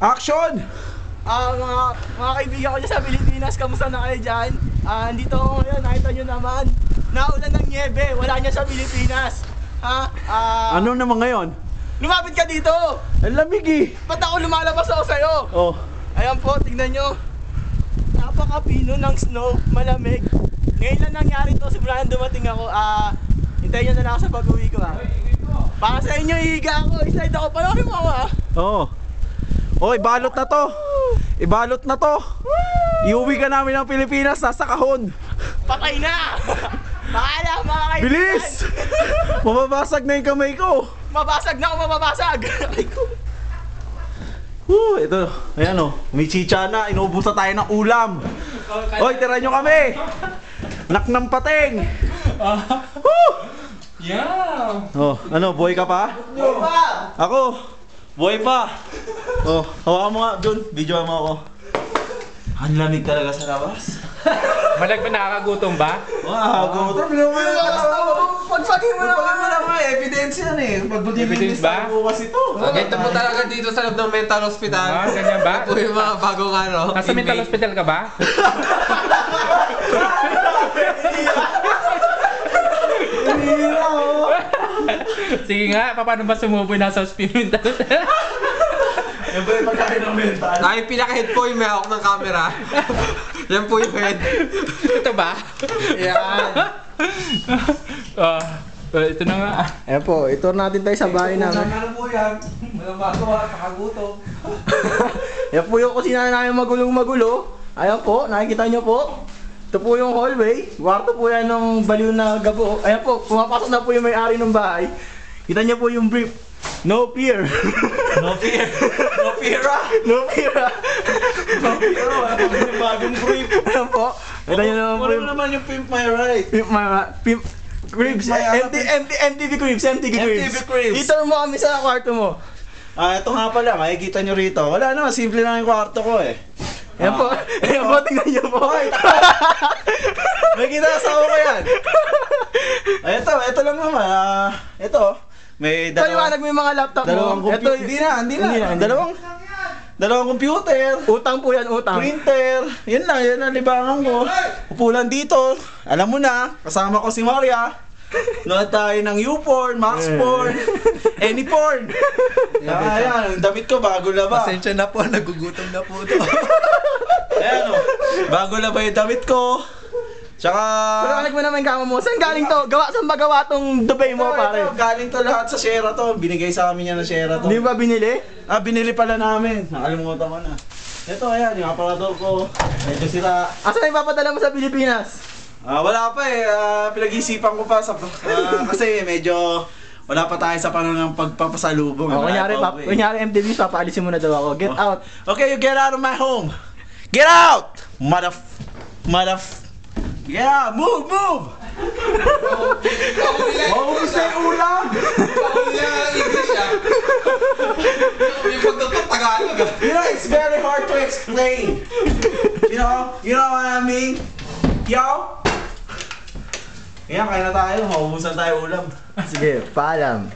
Action! Mga kaibigan ko dyan sa Pilipinas, kamusta na kayo dyan? Andito ako ngayon, nakita nyo naman. Naulan ng niebe, wala niya sa Pilipinas. Ano naman ngayon? Lumapit ka dito! Ang lamig eh! Ba't ako lumalabas ako sa'yo? Oh. Ayan po, tignan nyo. Napakapino ng snow, malamig. Ngayon lang nangyari to, simula nang dumating ako. Hintayin nyo na lang ako sa pag-uwi ko Para sa inyo, ihiga ako, slide ako. Panoorin mo ako Oo. Oh, ibalot na to. Ibalot na to. Iuwi ka namin ng Pilipinas, nasa kahon. Patay na! Paalam mga kaibigan! Bilis! Mababasag na yung kamay ko. Mabasag na ako, mababasag! Ito, ayan o. May chicha na, inuubusan tayo ng ulam. Hoy, tira nyo kami! Nak ng pating! Yeah! Oh, ano, buhay ka pa? Ako, buhay pa! Oh, hawakan mo nga dun, video mo ako. Ang lamig talaga sa labas. Malag ba nakakagutom ba? Wow, gutom naman yung katawan. Pagpagin mo naman! Pagpagin mo naman, evidence yan eh. Evidence ba? Bukas ito. Ganito mo talaga dito sa loob ng mental hospital. Ganyan ba? Ito po yung mga bagong ano. Nasa mental hospital ka ba? Sige nga, paano ba sumuboy nasa hospital? Yan ba yung pagkain ng mental? Ay, pinaka-head po yung may hawak ng camera. Yan po yung head. Ito ba? Yan. Ito na nga. Ayan po, itour natin tayo sa bahay namin. Ano po yan? Walang magawa, kakagutom. Ayan po yung kusina namin magulong-magulo. Ayan po, nakikita nyo po. Ito po yung hallway. Kwarto po yan ng baliw na gabo. Ayan po, pumapasok na po yung may-ari ng bahay. Kita nyo po yung brief. No fear. No fear. No fear ah. No fear. No fear ah. Wala pa yung bagong brief. Ayan po. Kita nyo naman po Wala yung naman yung Pimp My Ride. Pimp Cribs. MTV Cribs. MTV Cribs. MTV Cribs. Itour mo kami sa kwarto mo. Ito nga pala, makikita nyo rito. Wala naman, simple lang yung kwarto ko eh. Ayan po. Ayan po, tingnan nyo po. May kinasa ko yan. Ito lang naman. Ito. May Paliwanag mo yung mga laptop mo. dalawang computer. Hindi na. Dalawang computer. Utang po yan, utang. Printer. Yan lang, yan ang libangan ko. Upulan dito. Alam mo na, kasama ko si Maria. Nood tayo ng YouPorn, MaxPorn, AnyPorn. Ayan, damit ko bago laba. Pasensya na po, nagugutom na po ito. Ayan o, bago laba yung damit ko. Tsaka... Paliwanag mo naman kamo mo. Saan galing to? Saan magawa tong dubay mo, pare? Ito, galing to lahat sa Sheraton. Binigay sa amin yan ng Sheraton. Hindi ba binili? Binili pala namin. Nakalimutan ko na. Ito, ayan, yung aparador ko. Medyo sira. Asan yung papadala mo sa Pilipinas? Wala pa eh. Pinag-isipan ko pa sa... kasi medyo... Wala pa tayo sa panahon ng pagpapasalubong. Kunyari MTV, papaalisin mo na daw ako. Get out. Okay, you get out of my home. Get out! Get out! Move! Mauubos na yung ulam! Yung pagtatagalog ah. You know, it's very hard to explain. You know what I mean? Yo! Kaya, kain na tayo. Mauubusan tayo ulam. Sige, paalam.